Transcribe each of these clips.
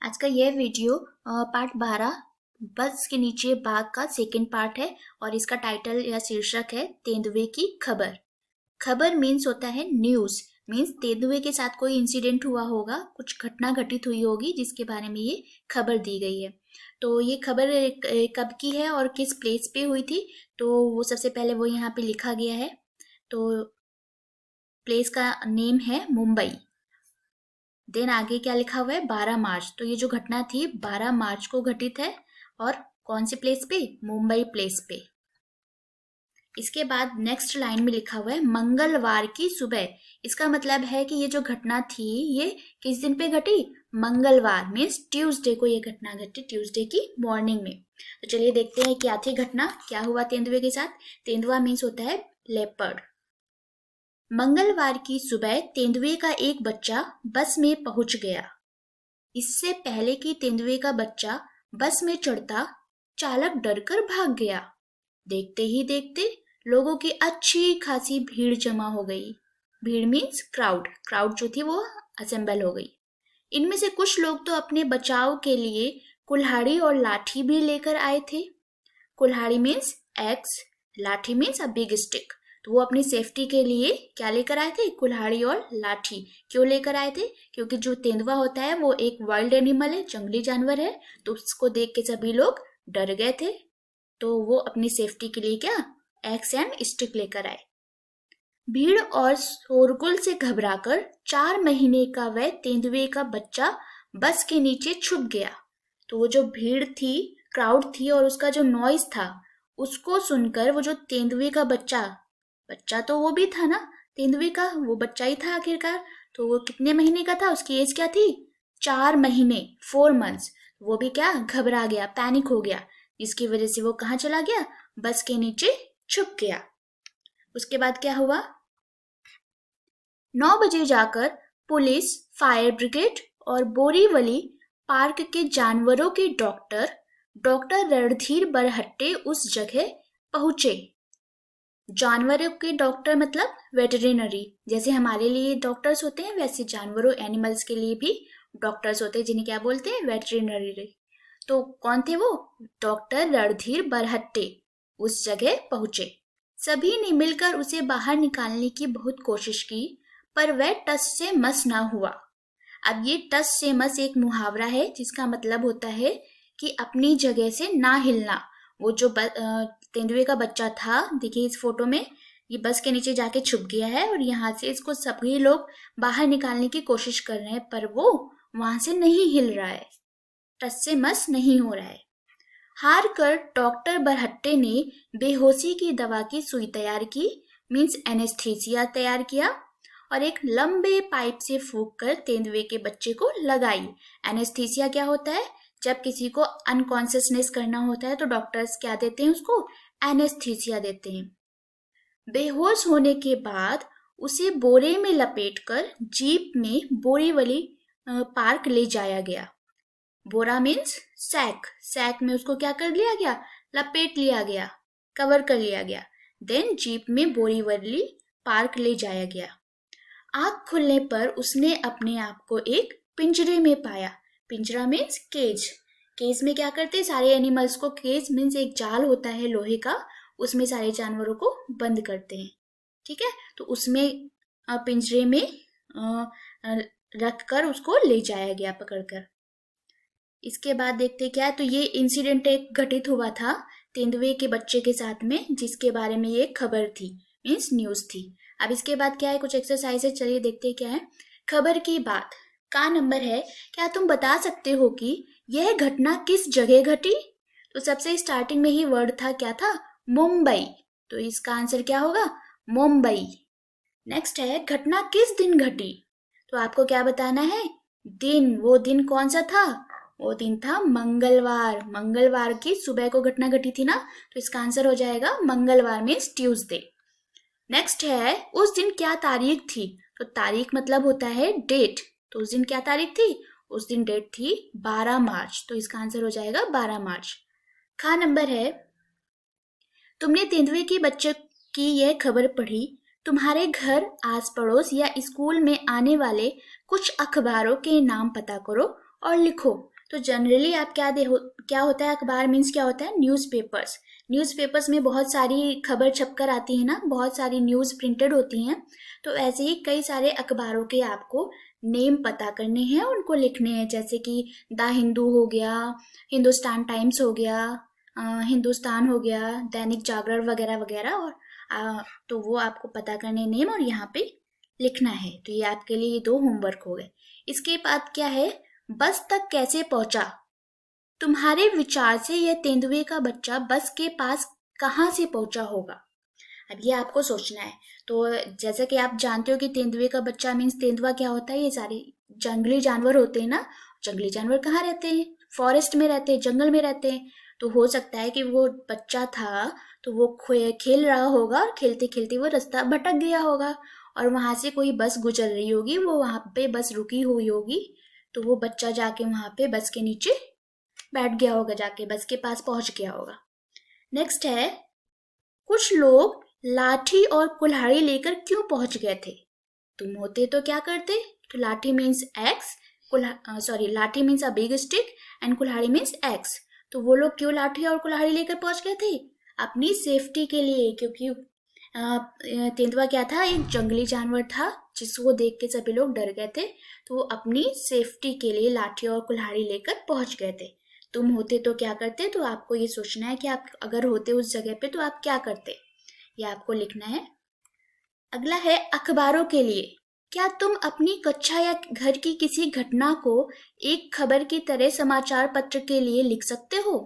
आज का यह वीडियो पार्ट 12 बस के नीचे बाघ का सेकंड पार्ट है और इसका टाइटल या शीर्षक है तेंदुए की खबर। खबर मीन्स होता है न्यूज़, मीन्स तेंदुए के साथ कोई इंसिडेंट हुआ होगा, कुछ घटना घटित हुई होगी जिसके बारे में ये खबर दी गई है। तो ये खबर कब की है और किस प्लेस पे हुई थी, तो वो सबसे पहले वो यहाँ पे लिखा गया है। तो प्लेस का नेम है मुंबई। देन आगे क्या लिखा हुआ है 12 मार्च। तो ये जो घटना थी 12 मार्च को घटित है और कौन से प्लेस पे, मुंबई प्लेस पे। इसके बाद नेक्स्ट लाइन में लिखा हुआ है मंगलवार की सुबह। इसका मतलब है कि ये जो घटना थी ये किस दिन पे घटी, मंगलवार मीन्स ट्यूसडे को ये घटना घटी, ट्यूसडे की मॉर्निंग में। तो चलिए देखते हैं क्या थी घटना, क्या हुआ तेंदुए के साथ। तेंदुआ मीन्स होता है लेपर्ड। मंगलवार की सुबह तेंदुए का एक बच्चा बस में पहुंच गया। इससे पहले कि तेंदुए का बच्चा बस में चढ़ता, चालक डरकर भाग गया। देखते ही देखते लोगों की अच्छी खासी भीड़ जमा हो गई। भीड़ मीन्स क्राउड, क्राउड जो थी वो असेंबल हो गई। इनमें से कुछ लोग तो अपने बचाव के लिए कुल्हाड़ी और लाठी भी लेकर आए थे। कुल्हाड़ी मीन्स एक्स, लाठी मीन्स अ बिग स्टिक। तो वो अपनी सेफ्टी के लिए क्या लेकर आए थे, कुल्हाड़ी और लाठी। क्यों लेकर आए थे, क्योंकि जो तेंदुआ होता है वो एक वाइल्ड एनिमल है, जंगली जानवर है, तो उसको देख के सभी लोग डर गए थे। तो वो अपनी सेफ्टी के लिए क्या एक्स एंड स्टिक लेकर आए। भीड़ और शोरगुल से घबराकर 4 महीने का वह तेंदुए का बच्चा बस के नीचे छुप गया। तो वो जो भीड़ थी, क्राउड थी और उसका जो नॉइज था, उसको सुनकर वो जो तेंदुए का बच्चा, बच्चा तो वो भी था ना, तेंदुए का वो बच्चा ही था आखिरकार। तो वो कितने महीने का था, उसकी एज क्या थी, 4 महीने, 4 मंथ्स। वो भी क्या घबरा गया, पैनिक हो गया, जिसकी वजह से वो कहाँ चला गया, बस के नीचे छुप गया। उसके बाद क्या हुआ, 9 बजे जाकर पुलिस, फायर ब्रिगेड और बोरीवली पार्क के जानवरों के डॉक्टर डॉक्टर रणधीर बरहट्टे उस जगह पहुंचे। जानवरों के डॉक्टर मतलब वेटरिनरी, जैसे हमारे लिए डॉक्टर्स होते हैं वैसे जानवरों एनिमल्स के लिए भी डॉक्टर्स होते हैं, जिन्हें क्या बोलते हैं, वेटरिनरी। तो कौन थे वो, डॉक्टर रणधीर बरहट्टे उस जगह पहुंचे। सभी ने मिलकर उसे बाहर निकालने की बहुत कोशिश की, पर वह टस से मस ना हुआ। अब ये टस से मस एक मुहावरा है जिसका मतलब होता है कि अपनी जगह से ना हिलना। वो जो तेंदुए का बच्चा था, देखिए इस फोटो में, ये बस के नीचे जाके छुप गया है और यहाँ से इसको सभी लोग बाहर निकालने की कोशिश कर रहे हैं, पर वो वहां से नहीं हिल रहा है, टस से मस नहीं हो रहा है। हार कर डॉक्टर बरहट्टे ने बेहोशी की दवा की सुई तैयार की, मीन्स एनेस्थीसिया तैयार किया, और एक लंबे पाइप से फूंक कर तेंदुए के बच्चे को लगाई। एनेस्थीसिया क्या होता है, जब किसी को अनकॉन्शियसनेस करना होता है तो डॉक्टर्स क्या देते हैं, उसको एनेस्थीसिया देते हैं। बेहोश होने के बाद उसे बोरे में लपेटकर जीप में बोरीवली पार्क ले जाया गया। बोरा मीन्स सैक, सैक में उसको क्या कर लिया गया, लपेट लिया गया, कवर कर लिया गया। देन जीप में बोरीवली पार्क ले जाया गया। आँख खुलने पर उसने अपने आप को एक पिंजरे में पाया। पिंजरा मीन्स केज। केज में क्या करते हैं सारे एनिमल्स को, केज मीन्स एक जाल होता है लोहे का, उसमें सारे जानवरों को बंद करते हैं, ठीक है। तो उसमें पिंजरे में रख कर उसको ले जाया गया पकड़कर। इसके बाद देखते क्या, तो ये इंसिडेंट एक घटित हुआ था तेंदुए के बच्चे के साथ में, जिसके बारे में ये खबर थी, मीन्स न्यूज थी। अब इसके बाद क्या है, कुछ एक्सरसाइज है, चलिए देखते क्या है। खबर की बात का नंबर है, क्या तुम बता सकते हो कि यह घटना किस जगह घटी। तो सबसे स्टार्टिंग में ही वर्ड था, क्या था, मुंबई। तो इसका आंसर क्या होगा, मुंबई। नेक्स्ट है घटना किस दिन घटी। तो आपको क्या बताना है, दिन, वो दिन कौन सा था, वो दिन था मंगलवार। मंगलवार की सुबह को घटना घटी थी ना, तो इसका आंसर हो जाएगा मंगलवार मीन्स ट्यूसडे। नेक्स्ट है उस दिन क्या तारीख थी। तो तारीख मतलब होता है डेट, तो उस दिन क्या तारीख थी, उस दिन डेट थी 12 मार्च। तो इसका आंसर हो जाएगा 12 मार्च। खा नंबर है, तुमने तेंदुए के बच्चे की यह खबर पढ़ी, तुम्हारे घर, आस पड़ोस या स्कूल में आने वाले कुछ अखबारों के नाम पता करो और लिखो। तो जनरली आप क्या होता है, अखबार मीन्स क्या होता है, न्यूज़पेपर्स। न्यूज़पेपर्स में बहुत सारी खबर छपकर आती है ना, बहुत सारी न्यूज़ प्रिंटेड होती हैं। तो ऐसे ही कई सारे अखबारों के आपको नेम पता करने हैं, उनको लिखने हैं, जैसे कि द हिंदू हो गया, हिंदुस्तान टाइम्स हो गया, हिंदुस्तान हो गया, दैनिक जागरण वगैरह वगैरह। और तो वो आपको पता करने नेम और यहाँ पे लिखना है। तो ये आपके लिए 2 होमवर्क हो गए। इसके बाद क्या है, बस तक कैसे पहुंचा। तुम्हारे विचार से यह तेंदुए का बच्चा बस के पास कहाँ से पहुंचा होगा। अब ये आपको सोचना है। तो जैसा कि आप जानते हो कि तेंदुए का बच्चा मीन्स तेंदुआ क्या होता है, ये सारे जंगली जानवर होते हैं ना। जंगली जानवर कहाँ रहते हैं, फॉरेस्ट में रहते हैं, जंगल में रहते हैं। तो हो सकता है कि वो बच्चा था तो वो खेल रहा होगा और खेलते खेलते वो रास्ता भटक गया होगा और वहां से कोई बस गुजर रही होगी, वो वहां पे बस रुकी हुई होगी। तो वो बच्चा जाके वहां पे बस के नीचे बैठ गया होगा, जाके बस के पास पहुंच गया होगा। नेक्स्ट है, कुछ लोग लाठी और कुल्हाड़ी लेकर क्यों पहुंच गए थे। तुम होते तो क्या करते। तो लाठी मीन्स एक्स, लाठी means a big stick and कुल्हाड़ी मीन्स एक्स। तो वो लोग क्यों लाठी और कुल्हाड़ी लेकर पहुंच गए थे, अपनी सेफ्टी के लिए। क्योंकि तेंदुआ क्या था, एक जंगली जानवर था जिसको देख के सभी लोग डर गए थे। तो वो अपनी सेफ्टी के लिए लाठी और कुल्हाड़ी लेकर पहुंच गए थे। तुम होते तो क्या करते। तो आपको ये सोचना है कि आप अगर होते उस जगह पे तो आप क्या करते, ये आपको लिखना है। अगला है अखबारों के लिए। क्या तुम अपनी कक्षा या घर की किसी घटना को एक खबर की तरह समाचार पत्र के लिए लिख सकते हो।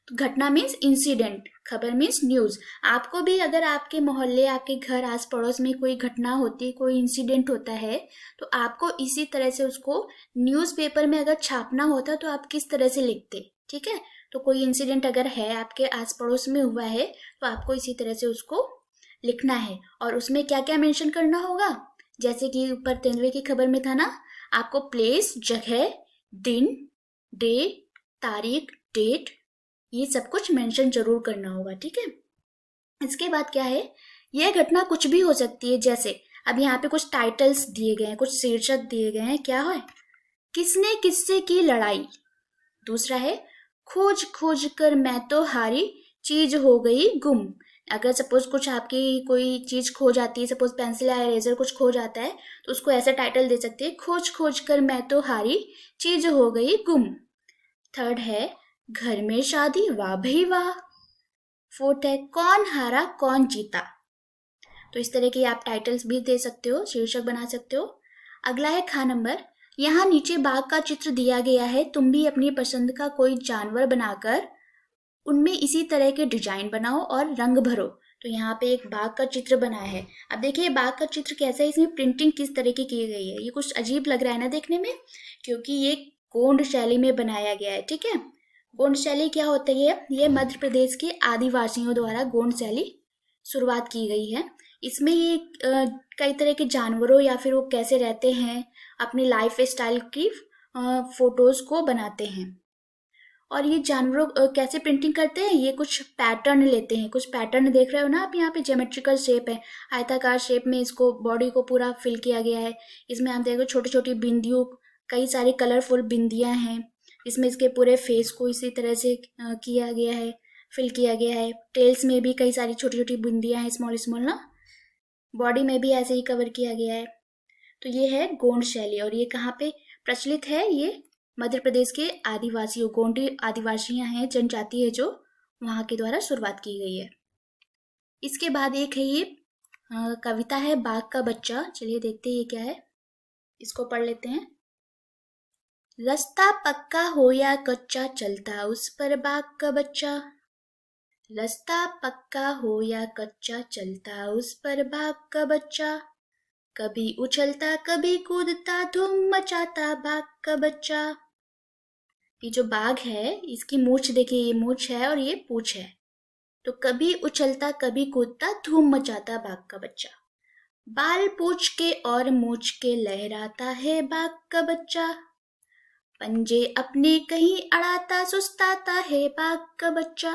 तो घटना मीन्स इंसिडेंट, खबर मीन्स न्यूज। आपको भी अगर आपके मोहल्ले, आपके घर, आस पड़ोस में कोई घटना होती, कोई इंसिडेंट होता है, तो आपको इसी तरह से उसको न्यूज़पेपर में अगर छापना होता तो आप किस तरह से लिखते। ठीक है, तो कोई इंसिडेंट अगर है आपके आस पड़ोस में हुआ है तो आपको इसी तरह से उसको लिखना है। और उसमें क्या क्या मेंशन करना होगा, जैसे कि ऊपर तेंदुए की खबर में था ना, आपको प्लेस, जगह, दिन, डे, तारीख, डेट, ये सब कुछ मेंशन जरूर करना होगा। ठीक है, इसके बाद क्या है, यह घटना कुछ भी हो सकती है। जैसे अब यहाँ पे कुछ टाइटल्स दिए गए हैं, कुछ शीर्षक दिए गए हैं। क्या है, किसने किससे की लड़ाई। दूसरा है, खोज खोज कर मैं तो हारी, चीज हो गई गुम। अगर सपोज कुछ आपकी कोई चीज खो जाती है, सपोज पेंसिल या इरेजर कुछ खो जाता है, तो उसको ऐसा टाइटल दे सकते हैं, खोज खोज कर मैं तो हारी, चीज हो गई गुम। थर्ड है, घर में शादी, वाह भाई वाह। फोर्थ है, कौन हारा कौन जीता। तो इस तरह के आप टाइटल्स भी दे सकते हो, शीर्षक बना सकते हो। अगला है खा नंबर। यहाँ नीचे बाघ का चित्र दिया गया है, तुम भी अपनी पसंद का कोई जानवर बनाकर उनमें इसी तरह के डिजाइन बनाओ और रंग भरो। तो यहाँ पे एक बाघ का चित्र बनाया है। अब देखिए बाघ का चित्र कैसा है, इसमें प्रिंटिंग किस तरह की गई है। ये कुछ अजीब लग रहा है ना देखने में, क्योंकि ये गोंड शैली में बनाया गया है। ठीक है, गोंड शैली क्या होती है, ये मध्य प्रदेश के आदिवासियों द्वारा गोंड शैली शुरुआत की गई है। इसमें ये कई तरह के जानवरों या फिर वो कैसे रहते हैं, अपनी लाइफ स्टाइल की फोटोज को बनाते हैं। और ये जानवरों कैसे प्रिंटिंग करते हैं, ये कुछ पैटर्न लेते हैं। कुछ पैटर्न देख रहे हो ना आप, यहाँ पे ज्योमेट्रिकल शेप है, आयताकार शेप में इसको बॉडी को पूरा फिल किया गया है। इसमें आप देखो छोटी छोटी बिंदियों, कई सारी कलरफुल बिंदियां हैं। इसमें इसके पूरे फेस को इसी तरह से किया गया है, फिल किया गया है। टेल्स में भी कई सारी छोटी छोटी बिंदियां हैं, स्मॉल स्मॉल ना। बॉडी में भी ऐसे ही कवर किया गया है। तो ये है गोंड शैली, और ये कहाँ पे प्रचलित है, ये मध्य प्रदेश के आदिवासियों, गोंडी आदिवासियां हैं, जनजाति है जो, वहां के द्वारा शुरुआत की गई है। इसके बाद एक है ये कविता है, बाघ का बच्चा। चलिए देखते हैं ये क्या है, इसको पढ़ लेते हैं। रास्ता पक्का हो या कच्चा, चलता उस पर बाघ का बच्चा। रास्ता पक्का हो या कच्चा, चलता उस पर बाघ का बच्चा। कभी उछलता कभी कूदता, धूम मचाता बाघ का बच्चा। ये जो बाघ है, इसकी मूंछ देखिए, ये मूंछ है और ये पूंछ है। तो कभी उछलता कभी कूदता, धूम मचाता बाघ का बच्चा। बाल पूंछ के और मूंछ के लहराता है बाघ का बच्चा। पंजे अपने कहीं अड़ाता, सुस्ताता है बाघ का बच्चा।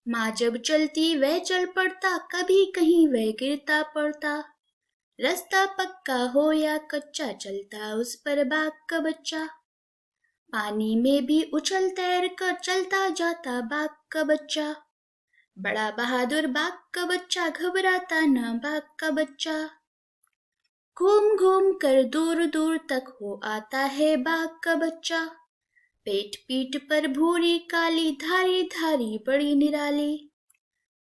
माँ जब चलती वह चल पड़ता, कभी कहीं वह गिरता पड़ता। रास्ता पक्का हो या कच्चा, चलता उस पर बाघ का बच्चा। पानी में भी उछल तैर कर चलता जाता बाघ का बच्चा। बड़ा बहादुर बाघ का बच्चा, घबराता न बाघ का बच्चा। घूम घूम कर दूर दूर तक हो आता है बाघ का बच्चा। पेट पीठ पर भूरी काली, धारी धारी बड़ी निराली।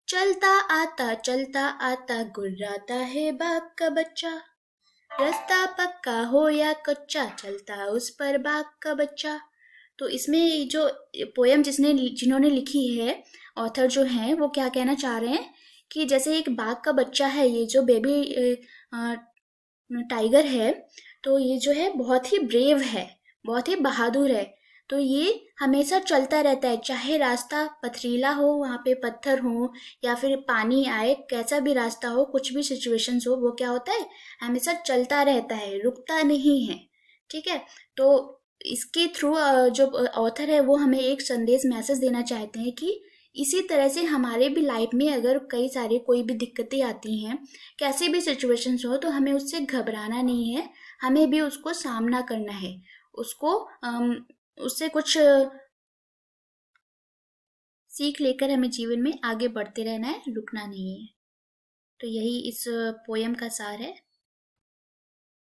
चलता आता गुर्राता है बाघ का बच्चा। रास्ता पक्का हो या कच्चा, चलता उस पर बाघ का बच्चा। तो इसमें जो पोयम जिन्होंने लिखी है, ऑथर जो हैं, वो क्या कहना चाह रहे हैं कि जैसे एक बाघ का बच्चा है, ये जो बेबी टाइगर है, तो ये जो है बहुत ही ब्रेव है, बहुत ही बहादुर है। तो ये हमेशा चलता रहता है, चाहे रास्ता पथरीला हो, वहाँ पे पत्थर हो या फिर पानी आए, कैसा भी रास्ता हो, कुछ भी सिचुएशंस हो, वो क्या होता है, हमेशा चलता रहता है, रुकता नहीं है। ठीक है। तो इसके थ्रू जो ऑथर है वो हमें एक संदेश मैसेज देना चाहते हैं कि इसी तरह से हमारे भी लाइफ में अगर कई सारी कोई भी दिक्कतें आती हैं, कैसे भी सिचुएशंस हो, तो हमें उससे घबराना नहीं है, हमें भी उसको सामना करना है, उसको उससे कुछ सीख लेकर हमें जीवन में आगे बढ़ते रहना है, रुकना नहीं है। तो यही इस पोयम का सार है।